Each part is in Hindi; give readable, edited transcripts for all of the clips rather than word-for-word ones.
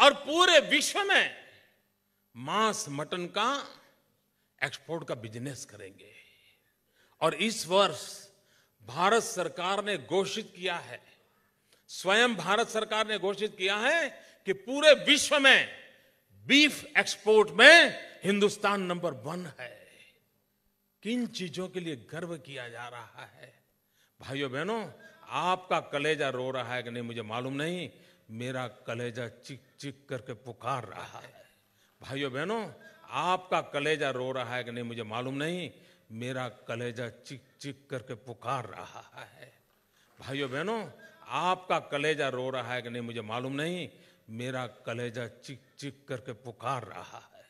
और पूरे विश्व में मांस मटन का एक्सपोर्ट का बिजनेस करेंगे। और इस वर्ष भारत सरकार ने घोषित किया है, स्वयं भारत सरकार ने घोषित किया है कि पूरे विश्व में बीफ एक्सपोर्ट में हिंदुस्तान नंबर 1 है। किन चीजों के लिए गर्व किया जा रहा है? भाइयों बहनों, आपका कलेजा रो रहा है कि नहीं मुझे मालूम नहीं, मेरा कलेजा चिक चिक करके पुकार रहा है। भाइयों बहनों, आपका कलेजा रो रहा है कि नहीं मुझे मालूम नहीं, मेरा कलेजा चिक चिक करके पुकार रहा है। भाइयों बहनों, आपका कलेजा रो रहा है कि नहीं मुझे मालूम नहीं, मेरा कलेजा चिक चिक करके पुकार रहा है।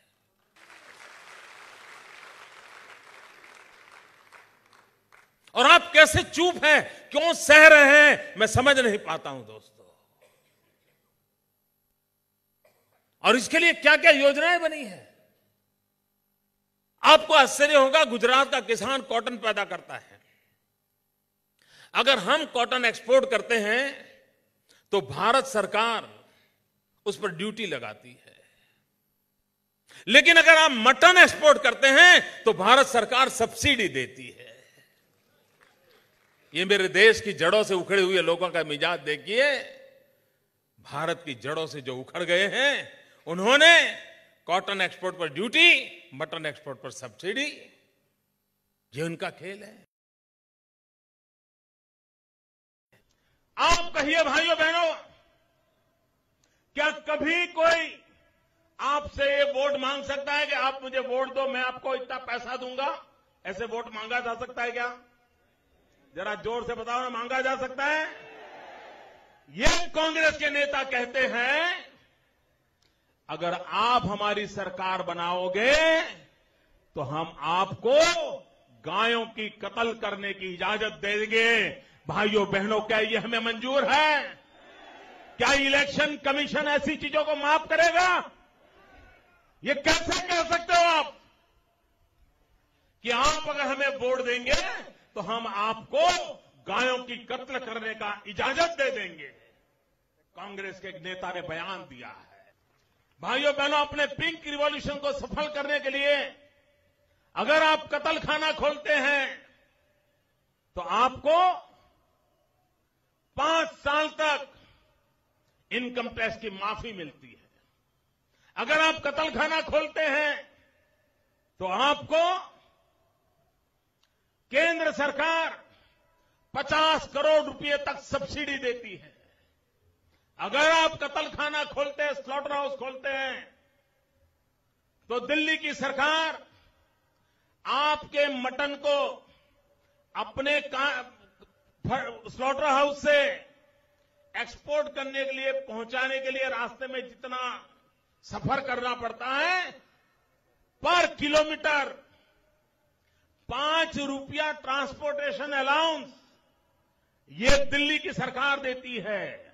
और आप कैसे चुप हैं, क्यों सह रहे हैं, मैं समझ नहीं पाता हूं दोस्तों। और इसके लिए क्या क्या योजनाएं बनी हैं? आपको आश्चर्य होगा, गुजरात का किसान कॉटन पैदा करता है। अगर हम कॉटन एक्सपोर्ट करते हैं तो भारत सरकार उस पर ड्यूटी लगाती है, लेकिन अगर आप मटन एक्सपोर्ट करते हैं तो भारत सरकार सब्सिडी देती है। ये मेरे देश की जड़ों से उखड़े हुए लोगों का मिजाज देखिए। भारत की जड़ों से जो उखड़ गए हैं, उन्होंने कॉटन एक्सपोर्ट पर ड्यूटी, मटन एक्सपोर्ट पर सब्सिडी। ये उनका खेल है। आप कहिए भाइयों बहनों, क्या कभी कोई आपसे ये वोट मांग सकता है कि आप मुझे वोट दो, मैं आपको इतना पैसा दूंगा? ऐसे वोट मांगा जा सकता है क्या? जरा जोर से बताओ ना, मांगा जा सकता है? ये कांग्रेस के नेता कहते हैं अगर आप हमारी सरकार बनाओगे तो हम आपको गायों की कत्ल करने की इजाजत देंगे। भाइयों बहनों, क्या ये हमें मंजूर है? क्या इलेक्शन कमीशन ऐसी चीजों को माफ करेगा? ये कैसे कह सकते हो आप कि आप अगर हमें वोट देंगे तो हम आपको गायों की कत्ल करने का इजाजत दे देंगे? कांग्रेस के एक नेता ने बयान दिया है। भाइयों बहनों, अपने पिंक रिवॉल्यूशन को सफल करने के लिए अगर आप कत्ल खाना खोलते हैं तो आपको 5 साल तक इनकम टैक्स की माफी मिलती है। अगर आप कत्ल खाना खोलते हैं तो आपको केंद्र सरकार 50 करोड़ रुपए तक सब्सिडी देती है। अगर आप कत्ल खाना खोलते हैं, स्लॉटर हाउस खोलते हैं, तो दिल्ली की सरकार आपके मटन को अपने स्लॉटर हाउस से एक्सपोर्ट करने के लिए, पहुंचाने के लिए रास्ते में जितना सफर करना पड़ता है, पर किलोमीटर 5 रुपया ट्रांसपोर्टेशन अलाउंस ये दिल्ली की सरकार देती है।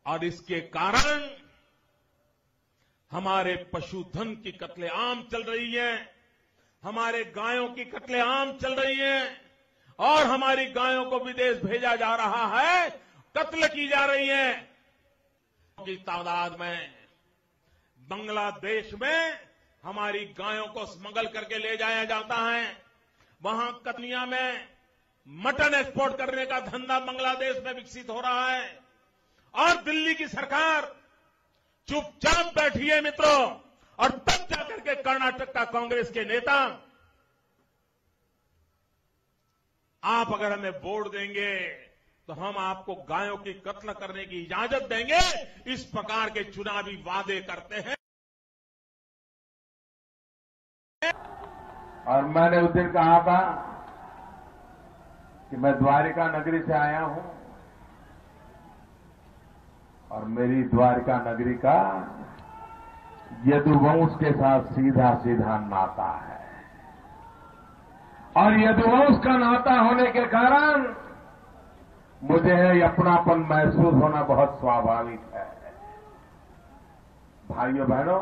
और इसके कारण हमारे पशुधन की कत्लेआम चल रही है, हमारे गायों की कत्लेआम चल रही है, और हमारी गायों को विदेश भेजा जा रहा है, कत्ल की जा रही है। की तादाद में बांग्लादेश में हमारी गायों को स्मगल करके ले जाया जाता है। वहां कतनिया में मटन एक्सपोर्ट करने का धंधा बांग्लादेश में विकसित हो रहा है। और दिल्ली की सरकार चुपचाप बैठी है मित्रों। और तब जाकर के कर्नाटक का कांग्रेस के नेता, आप अगर हमें वोट देंगे तो हम आपको गायों की कत्ल करने की इजाजत देंगे, इस प्रकार के चुनावी वादे करते हैं। और मैंने उस दिन कहा था कि मैं द्वारिका नगरी से आया हूं और मेरी द्वारिका नगरी का यदुवंश के साथ सीधा सीधा नाता है। और यदुवंश का नाता होने के कारण मुझे अपनापन महसूस होना बहुत स्वाभाविक है। भाइयों बहनों,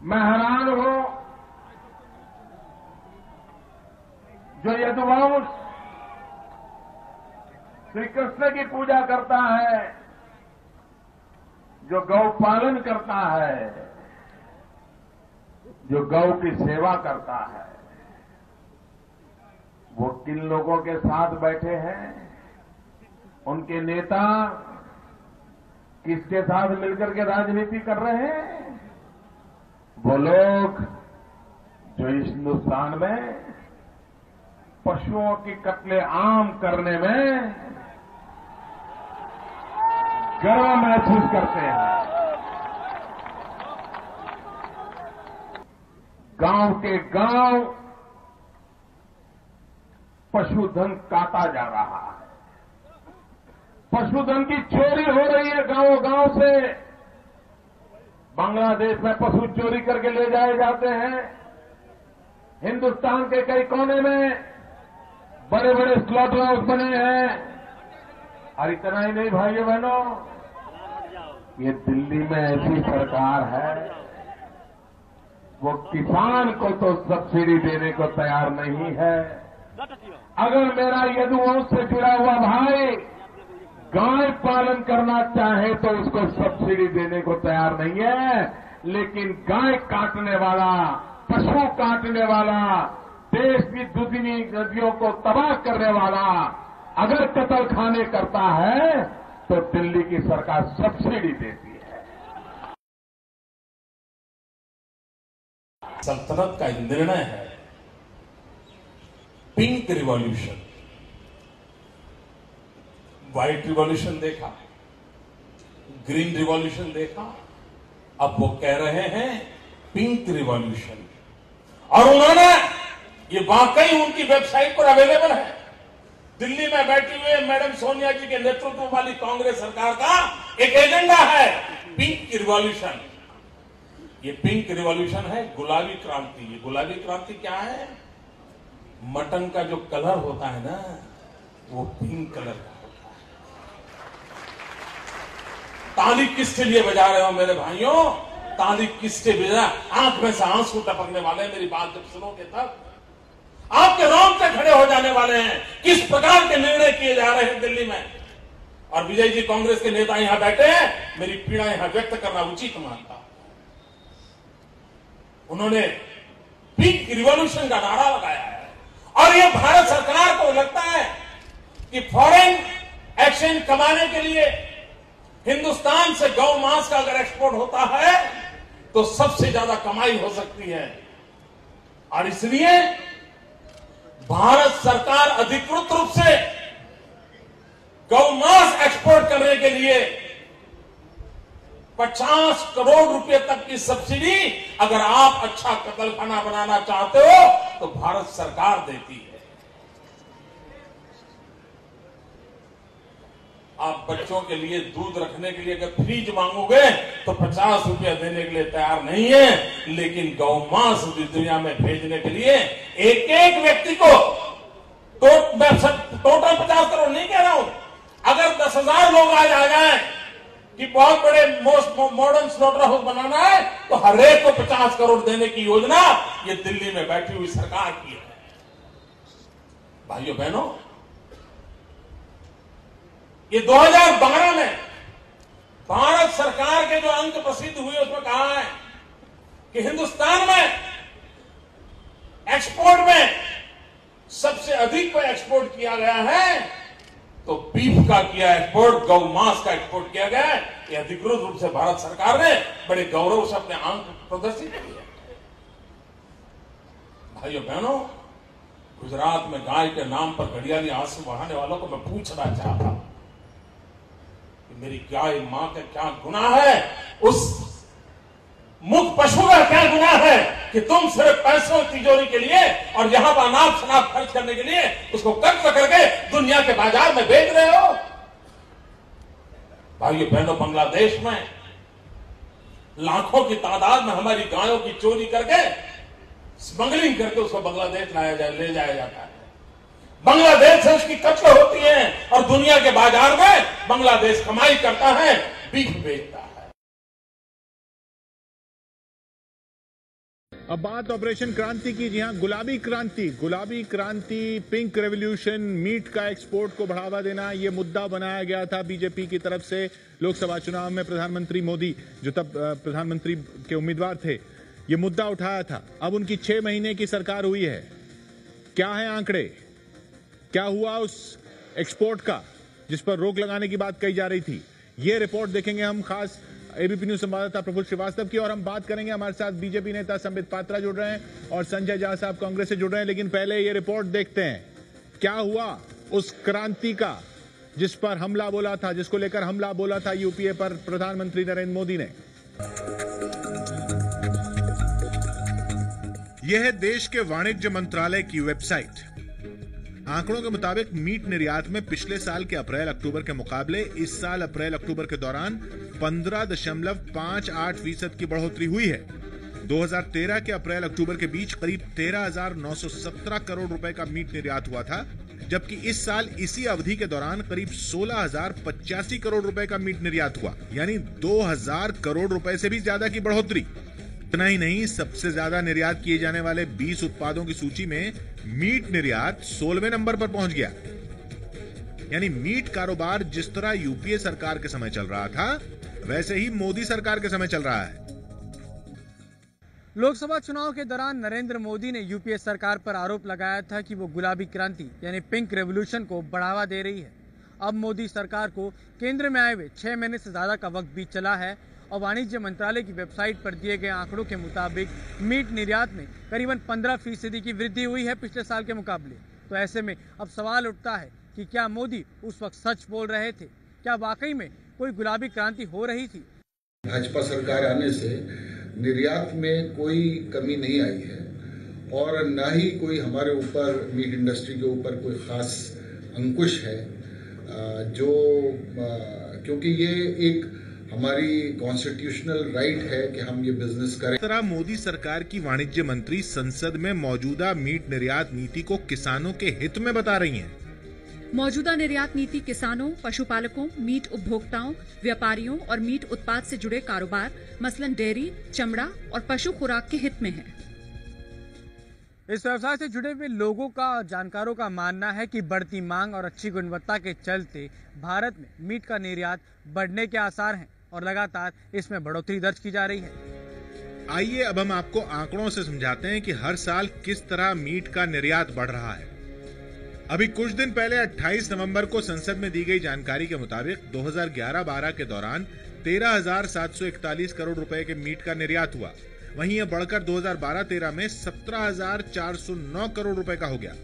मैं हैरान हूं जो यदुवंश श्री कृष्ण की पूजा करता है, जो गौ पालन करता है, जो गौ की सेवा करता है, वो किन लोगों के साथ बैठे हैं? उनके नेता किसके साथ मिलकर के राजनीति कर रहे हैं? वो लोग जो इस हिंदुस्तान में पशुओं की कत्ले आम करने में गर्व महसूस करते हैं। गांव के गांव पशुधन काटा जा रहा है, पशुधन की चोरी हो रही है गांव गांव से। बांग्लादेश में पशु चोरी करके ले जाए जाते हैं। हिंदुस्तान के कई कोने में बड़े बड़े स्लॉटर हाउस बने हैं। और इतना ही नहीं भाइयों बहनों, ये दिल्ली में ऐसी सरकार है, वो किसान को तो सब्सिडी देने को तैयार नहीं है। अगर मेरा यदुवंश से जुड़ा हुआ भाई गाय पालन करना चाहे तो उसको सब्सिडी देने को तैयार नहीं है, लेकिन गाय काटने वाला, पशु काटने वाला, देश की दूसरी नदियों को तबाह करने वाला अगर कत्ल खाने करता है तो दिल्ली की सरकार सब्सिडी देती है। सल्तनत का निर्णय है पिंक रिवॉल्यूशन। व्हाइट रिवॉल्यूशन देखा, ग्रीन रिवॉल्यूशन देखा, अब वो कह रहे हैं पिंक रिवॉल्यूशन। और उन्होंने, ये वाकई उनकी वेबसाइट पर अवेलेबल है, दिल्ली में बैठी हुई मैडम सोनिया जी के नेतृत्व वाली कांग्रेस सरकार का एक एजेंडा है पिंक रिवॉल्यूशन। ये पिंक रिवॉल्यूशन है गुलाबी क्रांति। ये गुलाबी क्रांति क्या है? मटन का जो कलर होता है ना, वो पिंक कलर का होता है। ताली किसके लिए बजा रहे हो मेरे भाइयों? ताली किसके बजा? आंख में से आंसू टपकने वाले मेरी बात जब सुनोगे तब आपके रोंगटे खड़े हो जाने वाले हैं। किस प्रकार के निर्णय किए जा रहे हैं दिल्ली में। और विजय जी, कांग्रेस के नेता यहां बैठे हैं, मेरी पीड़ा यहां व्यक्त करना उचित मानता। उन्होंने पिंक रिवॉल्यूशन का नारा लगाया है और ये भारत सरकार को लगता है कि फॉरेन एक्सचेंज कमाने के लिए हिंदुस्तान से गौ मांस का अगर एक्सपोर्ट होता है तो सबसे ज्यादा कमाई हो सकती है। और इसलिए भारत सरकार अधिकृत रूप से गौ मांस एक्सपोर्ट करने के लिए 50 करोड़ रुपए तक की सब्सिडी अगर आप अच्छा कत्लखाना बनाना चाहते हो तो भारत सरकार देती है। आप बच्चों के लिए दूध रखने के लिए अगर फ्रीज मांगोगे तो 50 रुपया देने के लिए तैयार नहीं है, लेकिन गौ मांस दुनिया में भेजने के लिए एक एक व्यक्ति को टोटल 50 करोड़ नहीं कह रहा हूं, अगर 10,000 लोग आज आ जाए कि बहुत बड़े मोस्ट मॉडर्न स्लॉटर हाउस बनाना है तो हर एक को 50 करोड़ देने की योजना ये दिल्ली में बैठी हुई सरकार की है। भाइयों बहनों, ये 2012 में भारत सरकार के जो अंक प्रसिद्ध हुए उसमें कहा है कि हिंदुस्तान में एक्सपोर्ट में सबसे अधिक को एक्सपोर्ट किया गया है तो बीफ का किया एक्सपोर्ट, गौ मांस का एक्सपोर्ट किया गया है। ये अधिकृत रूप से भारत सरकार ने बड़े गौरव से अपने अंक प्रदर्शित किए। भाइयों बहनों, गुजरात में गाय के नाम पर घड़ियाली आंसू बहाने वालों को मैं पूछना चाहता हूं कि मेरी गाय मां का क्या गुनाह है, उस मुख पशु का क्या गुनाह है कि तुम सिर्फ पैसों तिजोरी के लिए और यहां पर अनाप शनाप खर्च करने के लिए उसको कत्ल करके दुनिया के बाजार में बेच रहे हो। भाइयों बहनों, बांग्लादेश में लाखों की तादाद में हमारी गायों की चोरी करके स्मगलिंग करके उसको बांग्लादेश ले जाया जाता है। बांग्लादेश से उसकी कत्ल होती है और दुनिया के बाजार में बांग्लादेश कमाई करता है, बीफ बेचता है। अब बात ऑपरेशन क्रांति की। जी हां, गुलाबी क्रांति, पिंक रेवोल्यूशन, मीट का एक्सपोर्ट को बढ़ावा देना, यह मुद्दा बनाया गया था बीजेपी की तरफ से लोकसभा चुनाव में। प्रधानमंत्री मोदी, जो तब प्रधानमंत्री के उम्मीदवार थे, यह मुद्दा उठाया था। अब उनकी 6 महीने की सरकार हुई है। क्या है आंकड़े, क्या हुआ उस एक्सपोर्ट का जिस पर रोक लगाने की बात कही जा रही थी? ये रिपोर्ट देखेंगे हम खास एबीपी न्यूज संवाददाता प्रफुल्ल श्रीवास्तव की, और हम बात करेंगे, हमारे साथ बीजेपी नेता संबित पात्रा जुड़ रहे हैं और संजय झा साहब कांग्रेस से जुड़ रहे हैं। लेकिन पहले ये रिपोर्ट देखते हैं, क्या हुआ उस क्रांति का जिस पर हमला बोला था, जिसको लेकर हमला बोला था यूपीए पर प्रधानमंत्री नरेंद्र मोदी ने। यह है देश के वाणिज्य मंत्रालय की वेबसाइट। आंकड़ों के मुताबिक मीट निर्यात में पिछले साल के अप्रैल-अक्टूबर के मुकाबले इस साल अप्रैल-अक्टूबर के दौरान 15.58% की बढ़ोतरी हुई है। 2013 के अप्रैल-अक्टूबर के बीच करीब 13,917 करोड़ रुपए का मीट निर्यात हुआ था, जबकि इस साल इसी अवधि के दौरान करीब 16,085 करोड़ रुपए का मीट निर्यात हुआ, यानी 2,000 करोड़ रुपए से भी ज्यादा की बढ़ोतरी। इतना ही नहीं, सबसे ज्यादा निर्यात किए जाने वाले 20 उत्पादों की सूची में मीट निर्यात 16वें नंबर पर पहुंच गया। यानी मीट कारोबार जिस तरह यूपीए सरकार के समय चल रहा था, वैसे ही मोदी सरकार के समय चल रहा है। लोकसभा चुनाव के दौरान नरेंद्र मोदी ने यूपीए सरकार पर आरोप लगाया था कि वो गुलाबी क्रांति यानी पिंक रेवोल्यूशन को बढ़ावा दे रही है। अब मोदी सरकार को केंद्र में आए हुए 6 महीने से ज्यादा का वक्त बीत चला है और वाणिज्य मंत्रालय की वेबसाइट पर दिए गए आंकड़ों के मुताबिक मीट निर्यात में करीबन 15% की वृद्धि हुई है पिछले साल के मुकाबले। तो ऐसे में अब सवाल उठता है कि क्या मोदी उस वक्त सच बोल रहे थे? क्या वाकई में कोई गुलाबी क्रांति हो रही थी? भाजपा सरकार आने से निर्यात में कोई कमी नहीं आई है और न ही कोई हमारे ऊपर मीट इंडस्ट्री के ऊपर कोई खास अंकुश है, जो क्योंकि ये एक हमारी कॉन्स्टिट्यूशनल राइट है कि हम ये बिजनेस करें। इस तरह मोदी सरकार की वाणिज्य मंत्री संसद में मौजूदा मीट निर्यात नीति को किसानों के हित में बता रही हैं। मौजूदा निर्यात नीति किसानों, पशुपालकों, मीट उपभोक्ताओं, व्यापारियों और मीट उत्पाद से जुड़े कारोबार मसलन डेयरी, चमड़ा और पशु खुराक के हित में है। इस व्यवसाय से जुड़े हुए लोगों का, जानकारों का मानना है कि बढ़ती मांग और अच्छी गुणवत्ता के चलते भारत में मीट का निर्यात बढ़ने के आसार हैं और लगातार इसमें बढ़ोतरी दर्ज की जा रही है। आइए अब हम आपको आंकड़ों से समझाते हैं कि हर साल किस तरह मीट का निर्यात बढ़ रहा है। अभी कुछ दिन पहले 28 नवंबर को संसद में दी गई जानकारी के मुताबिक 2011-12 के दौरान 13,741 करोड़ रुपए के मीट का निर्यात हुआ। वहीं यह बढ़कर 2012-13 में 17,409 करोड़ रुपए का हो गया।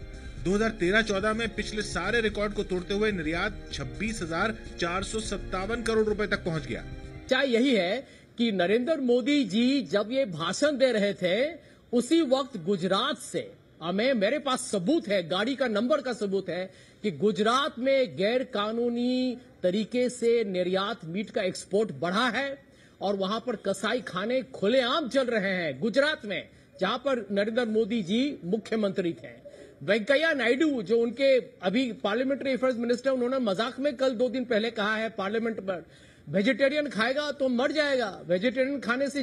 2013-14 में पिछले सारे रिकॉर्ड को तोड़ते हुए निर्यात 26,457 करोड़ रुपए तक पहुंच गया। चाहे यही है कि नरेंद्र मोदी जी जब ये भाषण दे रहे थे, उसी वक्त गुजरात से मेरे पास सबूत है, गाड़ी का नंबर का सबूत है कि गुजरात में गैर कानूनी तरीके से निर्यात मीट का एक्सपोर्ट बढ़ा है और वहां पर कसाई खाने खुलेआम चल रहे हैं गुजरात में, जहां पर नरेंद्र मोदी जी मुख्यमंत्री थे। वेंकैया नायडू जो उनके अभी पार्लियामेंट्री अफेयर्स मिनिस्टर, उन्होंने मजाक में कल 2 दिन पहले कहा है पार्लियामेंट पर, वेजिटेरियन खाएगा तो मर जाएगा, वेजिटेरियन खाने से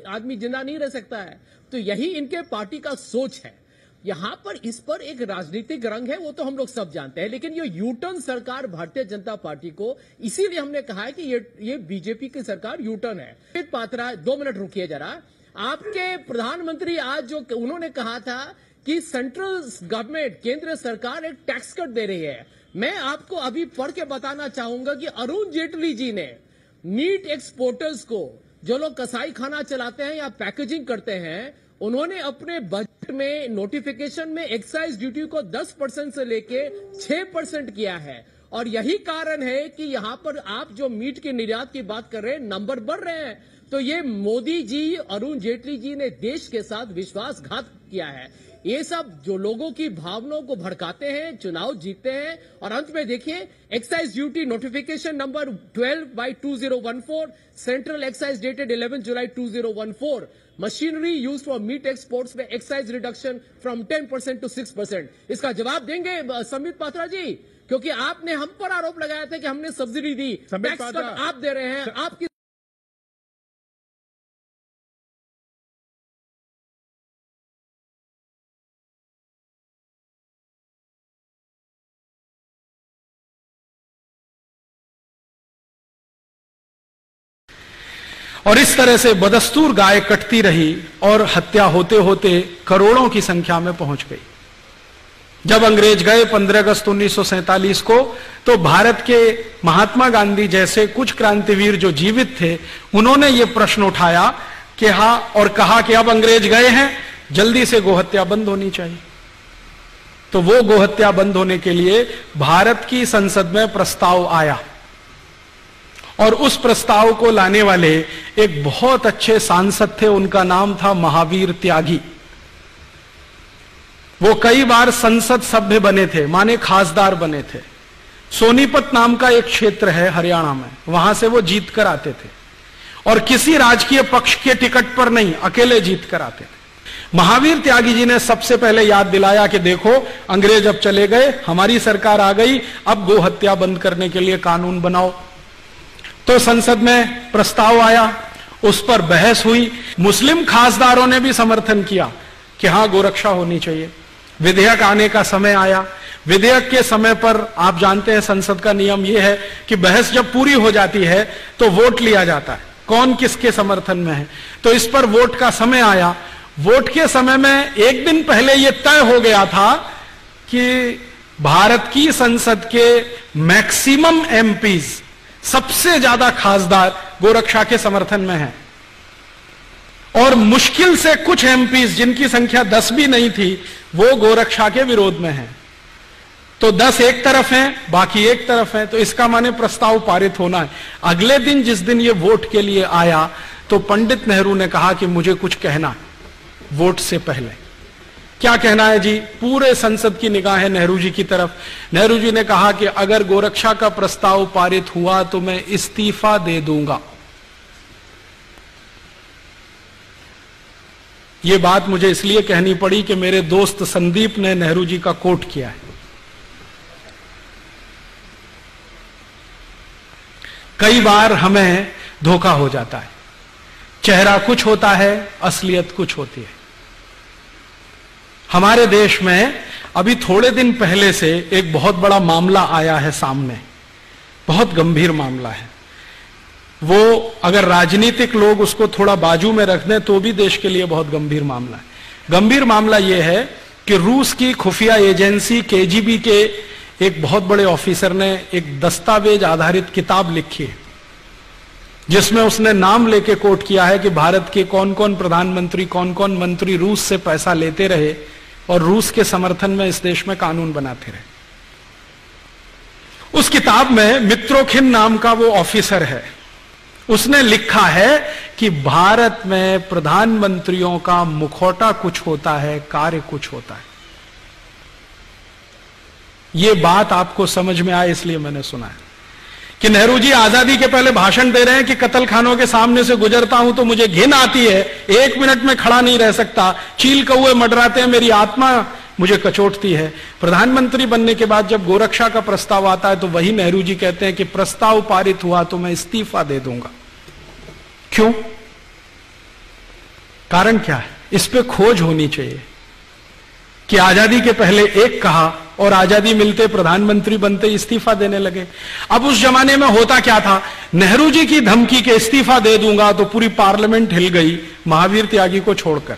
आदमी जिंदा नहीं रह सकता है। तो यही इनके पार्टी का सोच है। यहां पर इस पर एक राजनीतिक रंग है, वो तो हम लोग सब जानते हैं, लेकिन ये यूटर्न सरकार भारतीय जनता पार्टी को, इसीलिए हमने कहा है कि ये बीजेपी की सरकार यूटर्न है। पात्रा, 2 मिनट रुकिए जरा। आपके प्रधानमंत्री आज जो उन्होंने कहा था कि सेंट्रल गवर्नमेंट, केंद्र सरकार एक टैक्स कट दे रही है, मैं आपको अभी पढ़ के बताना चाहूंगा कि अरुण जेटली जी ने मीट एक्सपोर्टर्स को, जो लोग कसाई खाना चलाते हैं या पैकेजिंग करते हैं, उन्होंने अपने बजट में नोटिफिकेशन में एक्साइज ड्यूटी को 10% से लेके 6% किया है। और यही कारण है कि यहां पर आप जो मीट के निर्यात की बात कर रहे हैं, नंबर बढ़ रहे हैं। तो ये मोदी जी, अरुण जेटली जी ने देश के साथ विश्वासघात किया है। ये सब जो लोगों की भावनाओं को भड़काते हैं, चुनाव जीतते हैं। और अंत में देखिए, excise duty notification number 12/2014, central excise dated 11 July 2014, machinery use for meet exports में एक्साइज रिडक्शन फ्रॉम 10% to 6%। इसका जवाब देंगे संबित पात्रा जी? क्योंकि आपने हम पर आरोप लगाया था कि हमने सब्सिडी दी, टैक्स कट आप दे रहे हैं, आपकी और इस तरह से बदस्तूर गाय कटती रही और हत्या होते होते करोड़ों की संख्या में पहुंच गई। जब अंग्रेज गए 15 अगस्त 1947 को, तो भारत के महात्मा गांधी जैसे कुछ क्रांतिवीर जो जीवित थे, उन्होंने ये प्रश्न उठाया कि हाँ, और कहा कि अब अंग्रेज गए हैं, जल्दी से गोहत्या बंद होनी चाहिए। तो वो गोहत्या बंद होने के लिए भारत की संसद में प्रस्ताव आया, और उस प्रस्ताव को लाने वाले एक बहुत अच्छे सांसद थे, उनका नाम था महावीर त्यागी। वो कई बार संसद सभ्य बने थे, माने खासदार बने थे। सोनीपत नाम का एक क्षेत्र है हरियाणा में, वहां से वो जीत कर आते थे, और किसी राजकीय पक्ष के टिकट पर नहीं, अकेले जीत कर आते थे। महावीर त्यागी जी ने सबसे पहले याद दिलाया कि देखो, अंग्रेज अब चले गए, हमारी सरकार आ गई, अब गो हत्या बंद करने के लिए कानून बनाओ। तो संसद में प्रस्ताव आया, उस पर बहस हुई। मुस्लिम खासदारों ने भी समर्थन किया कि हां, गोरक्षा होनी चाहिए। विधेयक आने का समय आया। विधेयक के समय पर आप जानते हैं संसद का नियम यह है कि बहस जब पूरी हो जाती है तो वोट लिया जाता है, कौन किसके समर्थन में है। तो इस पर वोट का समय आया। वोट के समय में एक दिन पहले यह तय हो गया था कि भारत की संसद के मैक्सिमम एमपीज, सबसे ज्यादा खासदार गोरक्षा के समर्थन में हैं, और मुश्किल से कुछ एमपीज जिनकी संख्या 10 भी नहीं थी, वो गोरक्षा के विरोध में हैं। तो 10 एक तरफ हैं, बाकी एक तरफ हैं, तो इसका माने प्रस्ताव पारित होना है। अगले दिन जिस दिन ये वोट के लिए आया, तो पंडित नेहरू ने कहा कि मुझे कुछ कहना वोट से पहले। क्या कहना है जी? पूरे संसद की निगाहें नेहरू जी की तरफ। नेहरू जी ने कहा कि अगर गोरक्षा का प्रस्ताव पारित हुआ तो मैं इस्तीफा दे दूंगा। यह बात मुझे इसलिए कहनी पड़ी कि मेरे दोस्त संदीप ने नेहरू जी का कोट किया है। कई बार हमें धोखा हो जाता है, चेहरा कुछ होता है, असलियत कुछ होती है। हमारे देश में अभी थोड़े दिन पहले से एक बहुत बड़ा मामला आया है सामने, बहुत गंभीर मामला है। वो अगर राजनीतिक लोग उसको थोड़ा बाजू में रख दें तो भी देश के लिए बहुत गंभीर मामला है। गंभीर मामला यह है कि रूस की खुफिया एजेंसी केजीबी के एक बहुत बड़े ऑफिसर ने एक दस्तावेज आधारित किताब लिखी है, जिसमें उसने नाम लेके कोट किया है कि भारत के कौन कौन प्रधानमंत्री, कौन कौन मंत्री रूस से पैसा लेते रहे और रूस के समर्थन में इस देश में कानून बनाते रहे। उस किताब में मित्रोखिन नाम का वो ऑफिसर है, उसने लिखा है कि भारत में प्रधानमंत्रियों का मुखौटा कुछ होता है, कार्य कुछ होता है। ये बात आपको समझ में आए इसलिए मैंने सुना है कि नेहरू जी आजादी के पहले भाषण दे रहे हैं कि कत्ल खानों के सामने से गुजरता हूं तो मुझे घिन आती है, 1 मिनट में खड़ा नहीं रह सकता, चील कौए मंडराते हैं, मेरी आत्मा मुझे कचोटती है। प्रधानमंत्री बनने के बाद जब गोरक्षा का प्रस्ताव आता है तो वही नेहरू जी कहते हैं कि प्रस्ताव पारित हुआ तो मैं इस्तीफा दे दूंगा। क्यों? कारण क्या है? इस पे खोज होनी चाहिए कि आजादी के पहले एक कहा और आजादी मिलते प्रधानमंत्री बनते इस्तीफा देने लगे। अब उस जमाने में होता क्या था, नेहरू जी की धमकी के इस्तीफा दे दूंगा तो पूरी पार्लियामेंट हिल गई, महावीर त्यागी को छोड़कर,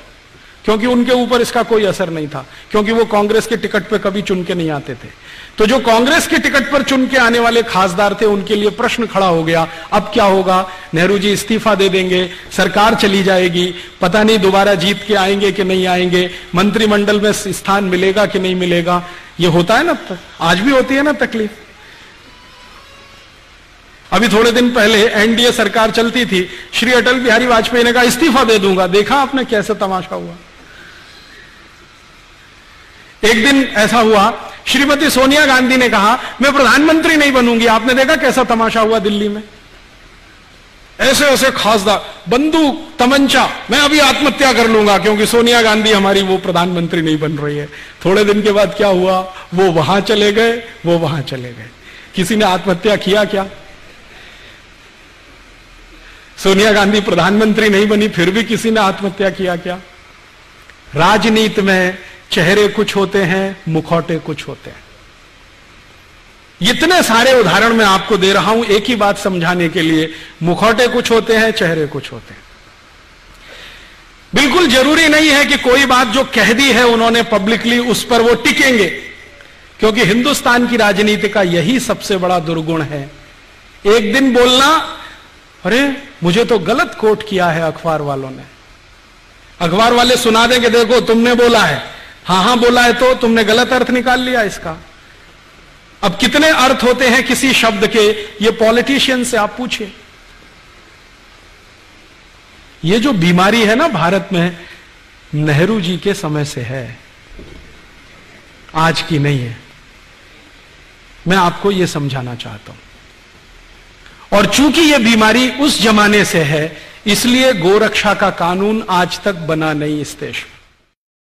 क्योंकि उनके ऊपर इसका कोई असर नहीं था, क्योंकि वो कांग्रेस के टिकट पर कभी चुन के नहीं आते थे। तो जो कांग्रेस के टिकट पर चुन के आने वाले खासदार थे, उनके लिए प्रश्न खड़ा हो गया, अब क्या होगा? नेहरू जी इस्तीफा दे देंगे, सरकार चली जाएगी, पता नहीं दोबारा जीत के आएंगे कि नहीं आएंगे, मंत्रिमंडल में स्थान मिलेगा कि नहीं मिलेगा। ये होता है ना, आज भी होती है ना तकलीफ। अभी थोड़े दिन पहले एनडीए सरकार चलती थी, श्री अटल बिहारी वाजपेयी ने कहा इस्तीफा दे दूंगा। देखा आपने कैसे तमाशा हुआ। एक दिन ऐसा हुआ, श्रीमती सोनिया गांधी ने कहा मैं प्रधानमंत्री नहीं बनूंगी। आपने देखा कैसा तमाशा हुआ दिल्ली में। ऐसे ऐसे खासदार, बंदूक तमंचा, मैं अभी आत्महत्या कर लूंगा क्योंकि सोनिया गांधी हमारी वो प्रधानमंत्री नहीं बन रही है। थोड़े दिन के बाद क्या हुआ, वो वहां चले गए, वो वहां चले गए। किसी ने आत्महत्या किया क्या? सोनिया गांधी प्रधानमंत्री नहीं बनी फिर भी किसी ने आत्महत्या किया क्या? राजनीति में चेहरे कुछ होते हैं, मुखौटे कुछ होते हैं। इतने सारे उदाहरण मैं आपको दे रहा हूं एक ही बात समझाने के लिए, मुखौटे कुछ होते हैं, चेहरे कुछ होते हैं। बिल्कुल जरूरी नहीं है कि कोई बात जो कह दी है उन्होंने पब्लिकली उस पर वो टिकेंगे, क्योंकि हिंदुस्तान की राजनीति का यही सबसे बड़ा दुर्गुण है। एक दिन बोलना, अरे मुझे तो गलत कोट किया है अखबार वालों ने, अखबार वाले सुना देंगे देखो तुमने बोला है, हां बोला है तो तुमने गलत अर्थ निकाल लिया इसका। अब कितने अर्थ होते हैं किसी शब्द के, ये पॉलिटिशियन से आप पूछिए। ये जो बीमारी है ना भारत में, नेहरू जी के समय से है, आज की नहीं है। मैं आपको यह समझाना चाहता हूं। और चूंकि यह बीमारी उस जमाने से है, इसलिए गोरक्षा का कानून आज तक बना नहीं इस देश में।